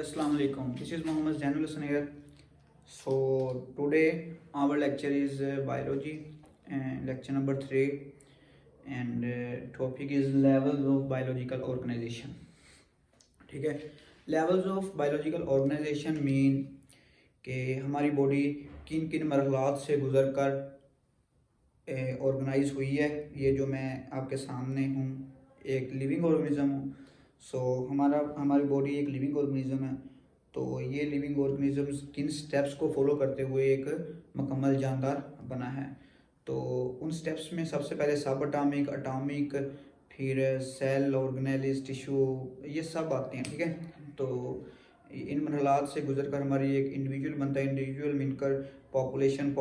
Assalamu alaikum. This is Muhammad Zainul Hasan here. So today our lecture is biology and lecture number 3 and topic is levels of biological organization. ठीक है, levels of biological organization mean कि हमारी body किन किन मरहलात से गुजर कर organise हुई है। ये जो मैं आपके सामने हूँ एक लिविंग ऑर्गेनिज्म हूँ। हमारी बॉडी एक लिविंग ऑर्गेनिज्म है। तो ये लिविंग ऑर्गेनिज्म किन स्टेप्स को फॉलो करते हुए एक मुकम्मल जानदार बना है। तो उन स्टेप्स में सबसे पहले सब अटामिक, फिर सेल, ऑर्गेनेलिस, टिश्यू, ये सब आते हैं। ठीक है, तो इन मरहलात से गुजर कर हमारी एक इंडिविजुअल बनता है। इंडिविजुअल मिलकर पॉपुलेशन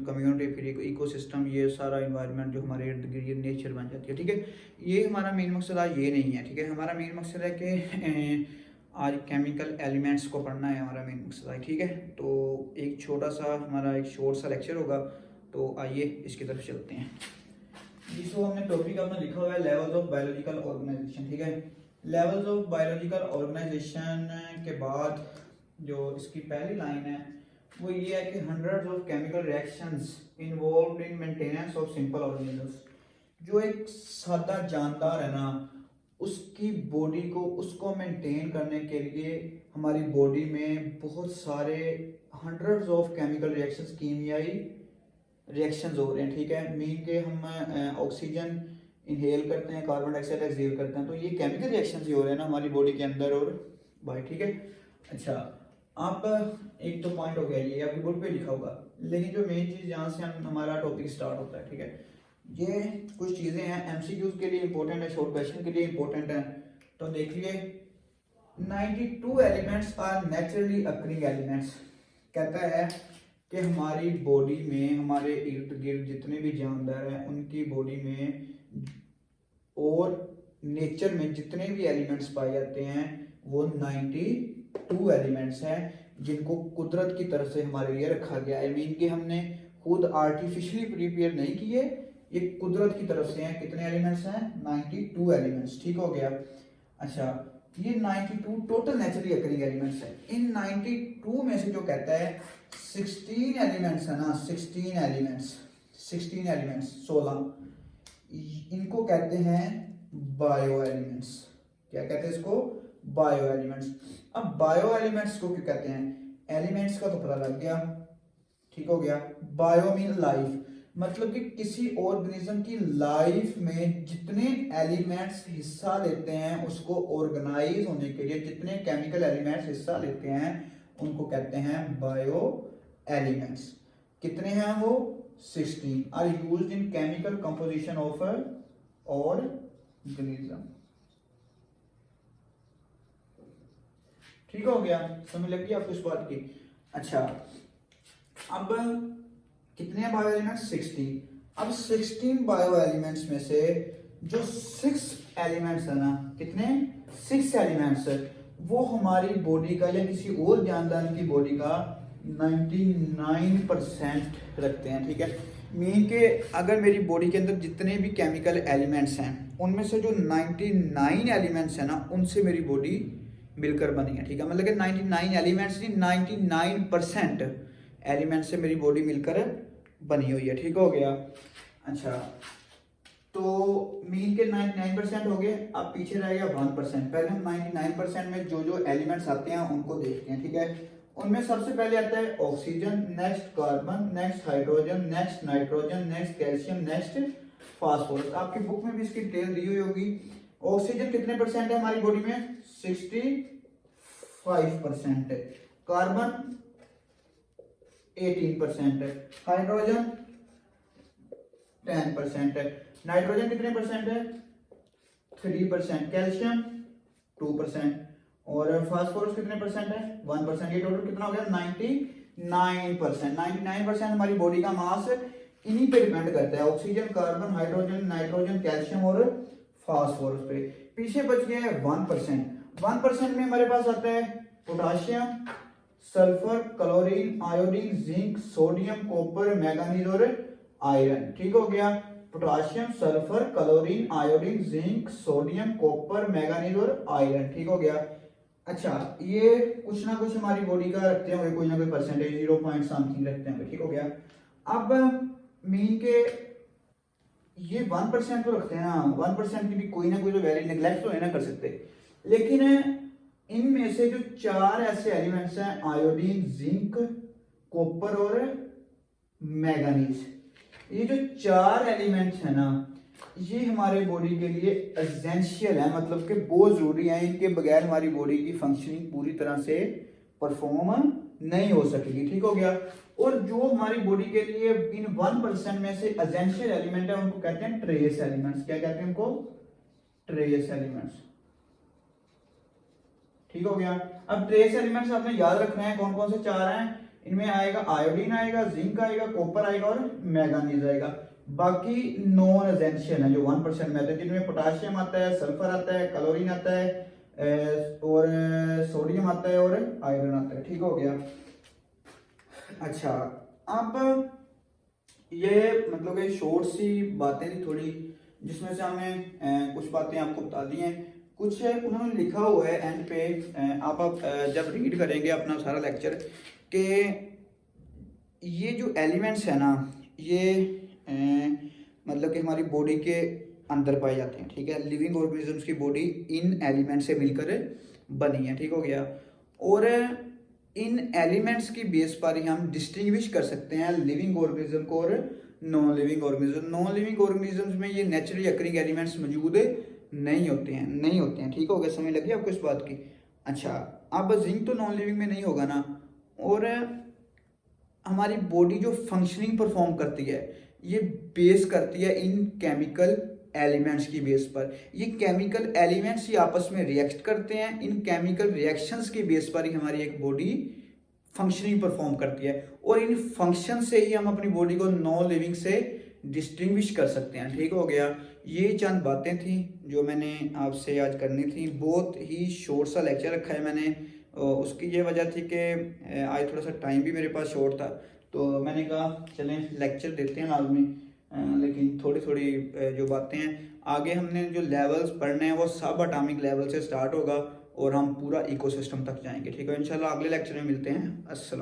कम्युनिटी, फिर एक इकोसिस्टम, ये सारा इन्वायरमेंट जो हमारे इर्द गिर्द ये नेचर बन जाती है। ठीक है, ये हमारा मेन मकसद आज ये नहीं है। ठीक है, हमारा मेन मकसद है कि आज केमिकल एलिमेंट्स को पढ़ना है, हमारा मेन मकसद है। ठीक है, तो एक छोटा सा हमारा एक शॉर्ट सा लेक्चर होगा, तो आइए इसकी तरफ चलते हैं। जिसको हमने टॉपिक अपना लिखा हुआ है लेवल्स ऑफ बायोलॉजिकल ऑर्गेनाइजेशन। ठीक है, लेवल्स ऑफ बायोलॉजिकल ऑर्गेनाइजेशन के बाद जो इसकी पहली लाइन है वो ये है कि hundreds of chemical reactions involved in maintenance of simple organisms. जो एक सादा जानदार है ना, उसकी बॉडी को उसको मेंटेन करने के लिए हमारी बॉडी में बहुत सारे हंड्रेड्स ऑफ केमिकल रिएक्शंस, कीमियाई रिएक्शंस हो रहे हैं। ठीक है, मीन के हम ऑक्सीजन इनहेल करते हैं, कार्बन डाइऑक्साइड एक्सहेल करते हैं, तो ये केमिकल रिएक्शंस ही हो रहे हैं ना हमारी बॉडी के अंदर और बाहर। ठीक है, अच्छा, आप एक तो पॉइंट हो गया, ये आपकी बुक पे लिखा होगा, लेकिन जो मेन चीज़ जहाँ से हमारा टॉपिक स्टार्ट होता है। ठीक है, ये कुछ चीज़ें हैं एमसीक्यूज के लिए इंपॉर्टेंट है, शॉर्ट क्वेश्चन के लिए इंपॉर्टेंट है। तो देखिए, 92 elements are naturally occurring elements. कहता है कि हमारी बॉडी में, हमारे इर्द गिर्द जितने भी जानदार हैं उनकी बॉडी में और नेचर में जितने भी एलिमेंट्स पाए जाते हैं वो 92 एलिमेंट्स हैं, जिनको कुदरत की तरफ से हमारे लिए रखा गया है। मीन कि हमने खुद आर्टिफिशियली प्रिपेयर नहीं किए, ये कुदरत की तरफ से हैं। कितने एलिमेंट्स हैं? 92 एलिमेंट्स। ठीक हो गया। अच्छा, ये 92 टोटल नेचुरली अकरिंग एलिमेंट्स हैं। इन 92 में से जो कहता है 16 एलिमेंट्स है ना, 16 एलिमेंट्स 16, इनको कहते हैं बायो एलिमेंट्स। क्या कहते हैं इसको? Bio elements. अब बायो एलिमेंट्स को क्यों कहते हैं? एलिमेंट्स का तो पता लग गया, ठीक हो गया। बायो मीन लाइफ, मतलब कि किसी ऑर्गेनिज्म की लाइफ में जितने एलिमेंट्स हिस्सा लेते हैं उसको ऑर्गेनाइज होने के लिए, जितने केमिकल एलिमेंट्स हिस्सा लेते हैं उनको कहते हैं बायो एलिमेंट्स। कितने हैं वो? 16 are used in chemical composition of organism. ठीक हो गया, समझ लगी आपको इस बात की? अच्छा, अब कितने बायो एलिमेंट्स? 16। अब 16 बायो एलिमेंट्स में से जो 6 एलिमेंट्स है ना, कितने? 6 एलिमेंट्स, वो हमारी बॉडी का या किसी और जानदार की बॉडी का 99% रखते हैं। ठीक है, मीन के अगर मेरी बॉडी के अंदर जितने भी केमिकल एलिमेंट्स हैं उनमें से जो 99 एलिमेंट्स हैं ना, उनसे मेरी बॉडी मिलकर बनी है। ठीक है, मतलब कि 99 एलिमेंट्स नहीं, 99% एलिमेंट से मेरी बॉडी मिलकर बनी हुई है। ठीक हो गया। अच्छा, तो मीन के 99% हो गए। अब पीछे रह गया 1%। पहले हम 99% में जो जो एलिमेंट्स आते हैं उनको देखते हैं। ठीक है, उनमें सबसे पहले आता है oxygen, next carbon, next hydrogen, next nitrogen, next calcium, next phosphorus. आपकी बुक में भी इसकी डिटेल दी हुई होगी। ऑक्सीजन कितने परसेंट है हमारी बॉडी में? 65% है। कार्बन 18% है। हाइड्रोजन 10% है। नाइट्रोजन कितने परसेंट है? 3%। कैल्शियम 2% और फास्फोरस कितने परसेंट है? 1%। ये टोटल कितना हो गया? 99%। 99% हमारी बॉडी का मास इन्हीं पे डिपेंड करता है, oxygen, carbon, hydrogen, nitrogen, calcium और फास्फोरस पे। पीछे बच गया है 1%। 1% में हमारे पास आता है potassium, sulphur, chlorine, iodine, zinc, sodium, copper, manganese और आयरन। ठीक हो गया। Potassium, sulphur, chlorine, iodine, zinc, sodium, copper, manganese और आयरन। ठीक हो गया। अच्छा, ये कुछ ना कुछ हमारी बॉडी का रखते होंगे, कोई ना कोई परसेंटेज 0 पॉइंट समथिंग रखते होंगे, ठीक हो गया। अब मीन के ये 1% तो रखते हैं ना, 1% की भी कोई ना कोई तो वैल्यू नेग्लेक्ट तो है ना कर सकते, लेकिन इनमें से जो 4 ऐसे एलिमेंट्स हैं, आयोडीन, जिंक, कॉपर और मैंगनीज, ये जो 4 एलिमेंट्स हैं ना, ये हमारे बॉडी के लिए एसेंशियल है, मतलब कि बहुत जरूरी है। इनके बगैर हमारी बॉडी की फंक्शनिंग पूरी तरह से परफॉर्म नहीं हो सकेगी, ठीक हो गया। और जो हमारी बॉडी के लिए इन 1% में से एसेंशियल एलिमेंट है, उनको कहते हैं ट्रेस एलिमेंट्स। क्या कहते हैं उनको? ट्रेस एलिमेंट्स, ठीक हो गया। अब ट्रेस एलिमेंट्स आपने याद रखना है, कौन कौन से 4 हैं। इनमें आएगा आयोडीन, आएगा जिंक, आएगा कॉपर, आएगा और मैंगनीज आएगा। बाकी नॉन एसेंशियल है जो 1% में आते हैं, जिनमें पोटाशियम आता है, सल्फर आता है, क्लोरीन आता है और सोडियम आता है और आयरन आता है, ठीक हो गया। अच्छा, अब ये मतलब कि शॉर्ट सी बातें थी थोड़ी, जिसमें से हमने कुछ बातें आपको बता दी हैं। कुछ उन्होंने लिखा हुआ है एंड पे, आप जब रीड करेंगे अपना सारा लेक्चर, कि ये जो एलिमेंट्स है ना, ये मतलब कि हमारी बॉडी के अंदर पाए जाते हैं, ठीक है। लिविंग ऑर्गेनिजम्स की बॉडी इन एलिमेंट से मिलकर बनी है, ठीक हो गया। और इन एलिमेंट्स की बेस पर ही हम डिस्टिंग्विश कर सकते हैं लिविंग ऑर्गेनिज्म को और non living organism. Non living organisms में ये नेचुरली अकरिंग एलिमेंट्स मौजूद नहीं होते हैं, ठीक हो गया। समझ लगी आपको इस बात की? अच्छा, अब जिंक तो नॉन लिविंग में नहीं होगा ना। और हमारी बॉडी जो फंक्शनिंग परफॉर्म करती है, ये बेस करती है इन केमिकल एलिमेंट्स की बेस पर। ये केमिकल एलिमेंट्स ही आपस में रिएक्ट करते हैं, इन केमिकल रिएक्शंस की बेस पर ही हमारी एक बॉडी फंक्शनिंग परफॉर्म करती है, और इन फंक्शन से ही हम अपनी बॉडी को नॉन लिविंग से डिस्टिंग्विश कर सकते हैं, ठीक हो गया। ये चंद बातें थी जो मैंने आपसे आज करनी थी। बहुत ही शॉर्ट सा लेक्चर रखा है मैंने, उसकी ये वजह थी कि आज थोड़ा सा टाइम भी मेरे पास शॉर्ट था, तो मैंने कहा चलें लेक्चर देते हैं लाजमी। लेकिन थोड़ी थोड़ी जो बातें हैं, आगे हमने जो लेवल्स पढ़ने हैं वो सब एटॉमिक लेवल से स्टार्ट होगा और हम पूरा इकोसिस्टम तक जाएंगे, ठीक है। इंशाल्लाह अगले लेक्चर में मिलते हैं। अस्सलाम।